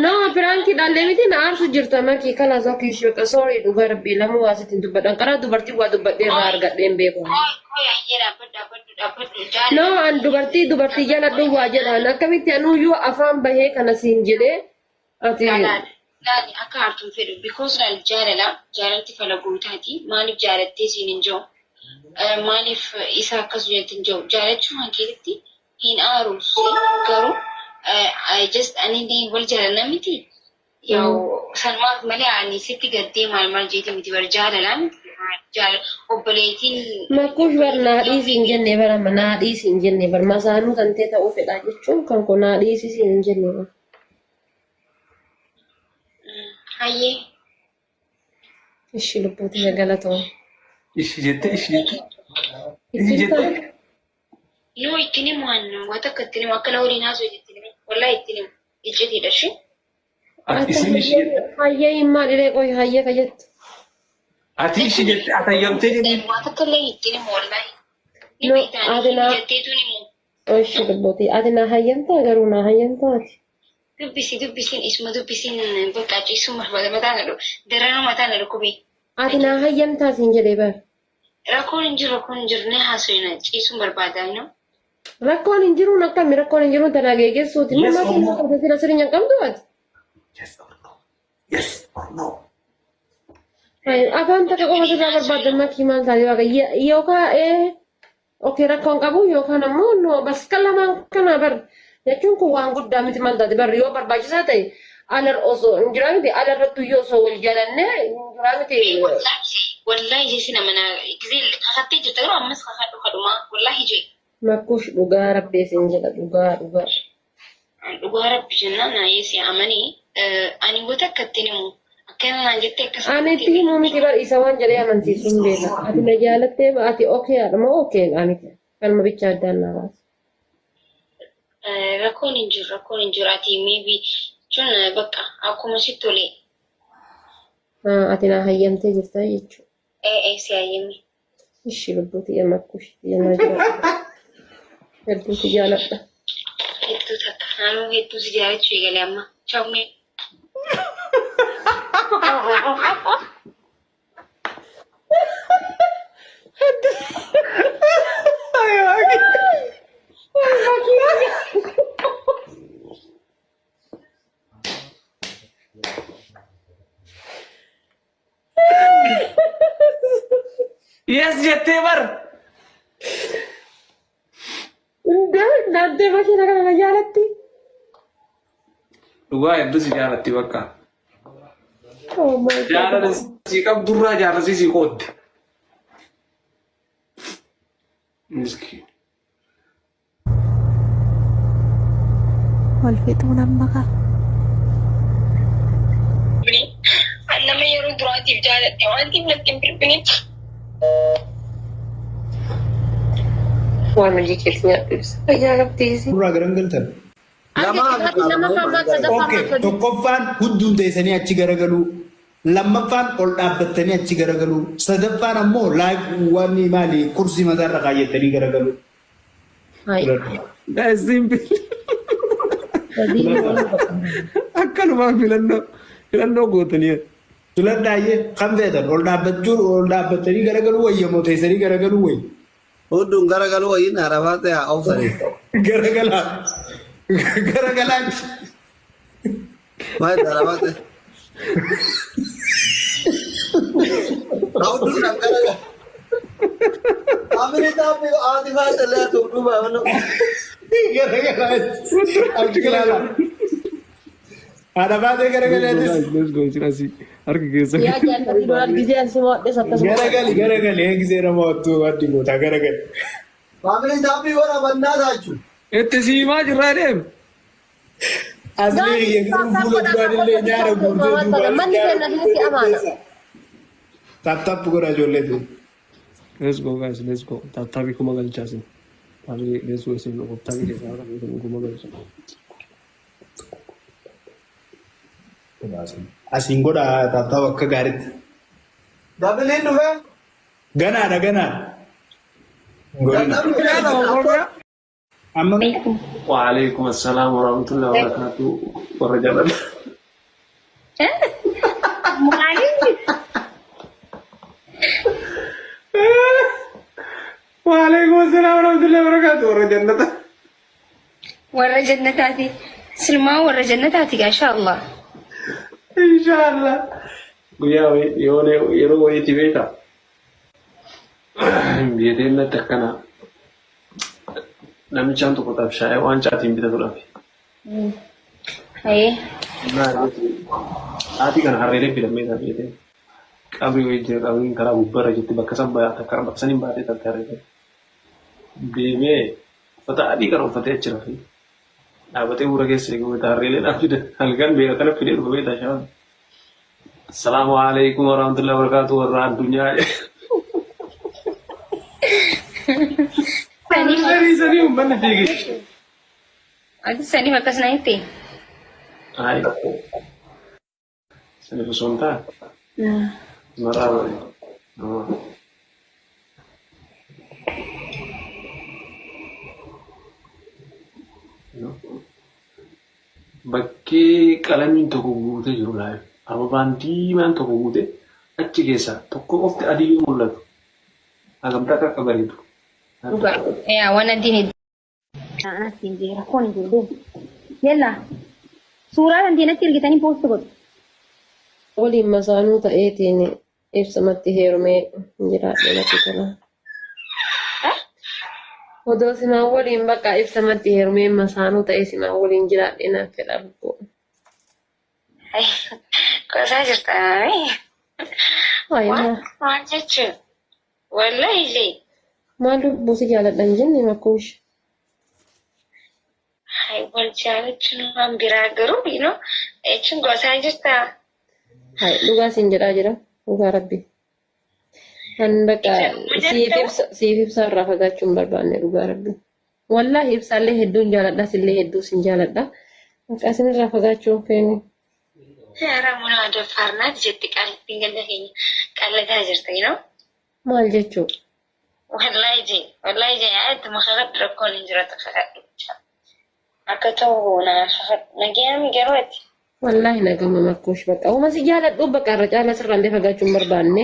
No, però anche dalle miti naarsu jirta maki kana zaki shota sorry dhuga rabbi lamu wasitin dubbadan kara dubartii waa dubbadhee irraa argadheen beeku. No, an dubartii jala duwwaa jedhaan akkamitti anuyyuu afaan bahee kana siin jedhee ati. Laani akka hartuun fedhu because laal jaalalti fala guutaati maaliif jaalattee siin hin jiru maaliif isa akkas jetti hin jiru jaalachuu hankeetti hin aaruus garuu I just ani wal jaalala miti yoo salmaaf malee ani sitti gaddee maal jeeti miti bar jaalalaan obboleetiin Makkuuf bar naadhii siin jenne bara naadhii siin jenne bar masaanuu kan ta'e ta'uu fedhaa jechuun kan kun naadhii siin hin jenne bar. Hayyee. Ishi lubbuuti galatoon. Ishi jette. No, itti himu hannu wata akka itti himu akka na waliin haasoo itti himu wallahi itti himu ijjetiidha shi. Ati ishi jette. Hayyee himmaa dhiree qoy hayyee ka jettu. Ati ishi jette atayyamtee jedhi. Wata akka illee itti himu wallahi. No, ati naa. Jetteetu himu. Ishi lubbuuti ati naa hayyamtaa garuu naa hayyamtaa ati. Dubbisiin isuma dubbisiin bakka ciisuma mataan na darara mataan na dhukkubee. Ati naa hayyamtaa siin jedhee bar. Rakkoon hin jiru ne haasofna ciisuun barbaadan no. Rakkoon hin jiru akkami rakkoon hin jiru tanaa geessuuti. Nama keessaa qabda sira sirinya qabdu ati. Yes or no. Yes or no. Afaan takka qofa sirraa barbaadan makii maal taate waaqa yookaan okee rakkoon qabu yookaan ammoo no bas kan lamaan kana bar. Jechuun kun waan guddaa miti maal taate barri yoo barbaachisaa ta'e alar osoo hin jiraa miti alarrattu yoo osoo wal jaalannee hin jiraa miti. Wallahi jeesi nama na gizee kakattee jirta yeroo ammas kakadhu kadhuma wallahi jee. Makkuush dhugaa rabbii siin jedha dhugaa. Dhugaa rabbi jennaan yeesi amanii ani wata akkatti himu akkana naan jettee akkas. Ani itti himuu miti bar isa waan jedhee amansiisuun beeka. Ati na jaalattee ati okee haadhama okee ani kanuma bicha addaan naa baasa. Rakkoon hin jiru ati maybe jechuun bakka akkuma sitti tolee. Ati naa hayyamtee jirta jechuudha. Si hayyame. Ishi lubbuuti makkuush jennaa jira. Hedduuti jaaladha. Hedduu takka naannoo hedduu si jaalachuu eegalee amma chaawmee. Yes jette bar. Daddee makiina kana na jaalatti. Dhugaa hedduu si jaalatti bakka. Oh my God. Jaalala si qabdurraa jaalasi si qoodde. Miskiin. Wal fixuun amma ka. Nama yeroo duraatiif jaaladhe wantiif natti hin birbinitti. Waan hojii keessa nyaadhus. Fayyaa qabdiisi. Suuraa garagaltan. Tokkoffaan hunduu teessanii achi garagaluu. Lammaffaan ol dhaabbattanii achi garagaluu. Sadaffaan ammoo waan maali kursii mataarra kaayyattanii garagaluu. That's simple. Akkanumaan filannoo gootanii. Tuladhaayyee kan feetan ol dhaabbattanii garagaluu wayyamoo teessanii garagaluu wayya. Hodduun garagaluu wayyiin arabaa ta'e haa oofsanii. Garagalaan. Maal arabaa ta'e? Hodduun garagalaa. Amini taa'ee aadi faasalee tuudhuu baafnu. Garagalaan. Garagalaan. Ada baatee garagalaanis. Let's go sirasi harka keessa. Yaa jaallatanii dolar gizee ansi moodhes akkasuma. Garagali eegisee nama wattuu waddi goota garagali. Amini taa'ee warra bannaa taa'achu. Itti siimaa jirraa deem. Asli yang fuula duraan nyaara guutee manni kenna isinitti amaana. Tap godha ijoollee tu. Let's go guys, let's go. Taphii kuma galchaasin. Let's go isin taphii keessaa kuma galchaasin. Asiin godha taphtaa akka gaariitti. Dabiliin dhufee? Ganaadha. amma وعليكم السلام ورحمة الله وبركاته والرجال وعليكم السلام ورحمة الله وبركاته ورا جنتاتي سلمى ورا جنتاتي ان شاء الله. إن شاء الله ويا يرو يتبيتا بيتنا تكنا نمشان تقطع شاي وان شاتين بتدربي ايه ما أتي كان هريرة في الميدان بيتين قبل ويجي قبل كلام ببرة جت بكسب بيا تكرم بكسنين بعد تكرر بيمه فتا أتي كانوا فتا يجرفي أبتي ورقة سيقوم تهريلة نافذة هلكان بيا كنا في اليوم بيتا شان السلام عليكم ورحمة الله وبركاته ورحمة الدنيا سني ومن تيجي ada sani makas nanti. هاي سني بسونتا مرة bakki qalamiin tokko guutee jiru laayif ababaan diimaan tokko guutee achi keessa tokko qofti adii mul'atu hagamtaa akka bareedu. Ya wana dini. Sindira koni dulu. Yalla. Suuraa dandeenya ergitanii poost godhu. waliin masaanuu ta'eetiin ibsamatti heerumee jiraadhe natti tola. Odoo simaan waliin bakka ibsamatti heerumee masaanuu ta'ee simaan waliin jiraadhe naaf fedha lubbuu. Qosaa jirta. Waan jechuun wallahi illee. Maal lubbuu si jaaladhan jenne makkuush. Wal jaalachuun waan biraa garuu jechuun qosaa jirta. Dhugaa siin jedhaa jira dhugaa rabbi. Kan bakka siif ibsaa irraa fagaachuun barbaanne dhugaa rabbi. Wallaahi ibsaallee hedduun jaaladha sillee hedduu siin jaaladha. Maqaa isin irraa fagaachuun feene. Ramuna Adaffaarnaat jetti qalbiin ganda keenya qallataa jirta Maal jechuu? Wallaahi jee ittuma kakadhu rakkoon hin jiratu kakadhu. Akka ta'u nageenya garuu ati. Wallaahi nagama makkuush bakka. Uma si jaaladhu bakka irra caala sirraan deefa fagaachuun barbaanne.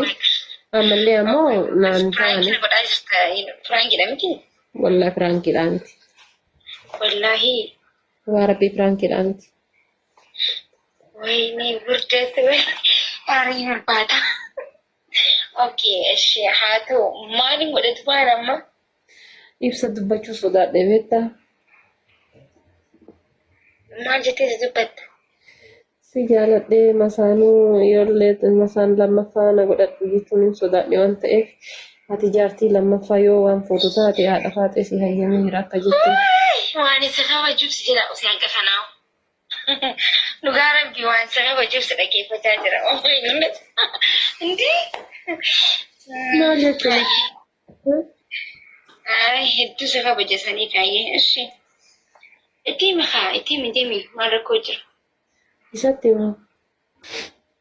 Ammallee ammoo naan taane. Firaankiidha miti? Wallaahi firaankiidha miti. Wallaahi. Waa rabbii firaankiidha miti. Wayne burdeetti aarii barbaada. Okay, ishee haa ta'u maaliin godhatu baala amma? Ibsa dubbachuu sodaadhe beektaa? Maal jettee dubbatta? Si jaaladhee masaanuu yoollee masaan lammaffaa na godhadhu jechuun hin sodaadhe waan ta'eef ati jaartii lammaffaa yoo waan fuutu taate haadha faatee si hayyamee jira akka jettu. Waan isa kabajuuf si jira osoo hanqa kanaa. Dhugaa rabbii waan isa kabajuuf si dhaggeeffachaa jira. Indii? Maal jechuun? Hedduu isa kabajasanii kaayyee. Ishee. Itti deemi maal rakkoo jira? Isatti maa?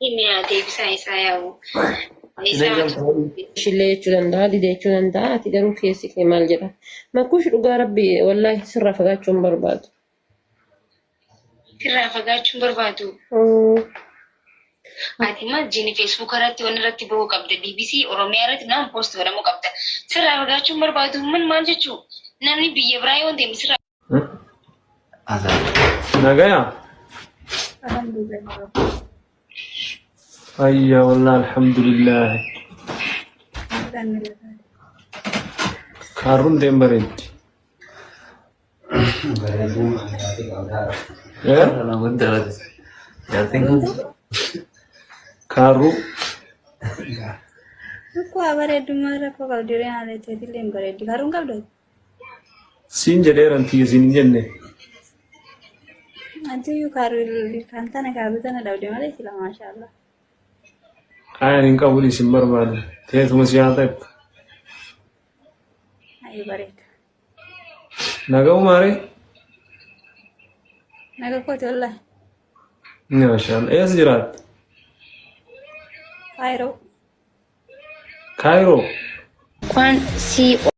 Himi deebisaa isaa yaa'u. Ishillee jechuu danda'a, didee jechuu danda'a. Ati garuu keessi kee maal jedha? Makkuush dhugaa rabbii wallaahi sirraa fagaachuun barbaadu. Sirraa fagaachuun barbaadu? Ati maal jiini feesbuuk irratti waan irratti bahuu qabda. BBC Oromiyaa irratti nama poost godhamuu qabda. Sirraa fagaachuun barbaadu maal jechuu? Namni biyya biraa yoo deemu sirraa. Nagaya? Ayya wallah alhamdulillah. Karun dem bareetti. Karu. Aku bareedu mara kok kalau diri ada jadi lem bareedu. Karun kau dong? Siin jedheeran siin jenne. Nanti yuk karun di kantor nak habisan ada udah malah sila masya Allah. Ayah ni kau boleh simbar mana? Tiada cuma siapa? Ayo bareedu. Naga umare? Naga kau tu lah. Ya masya Allah. Ya sejarat. Cairo. Cairo. Kwan si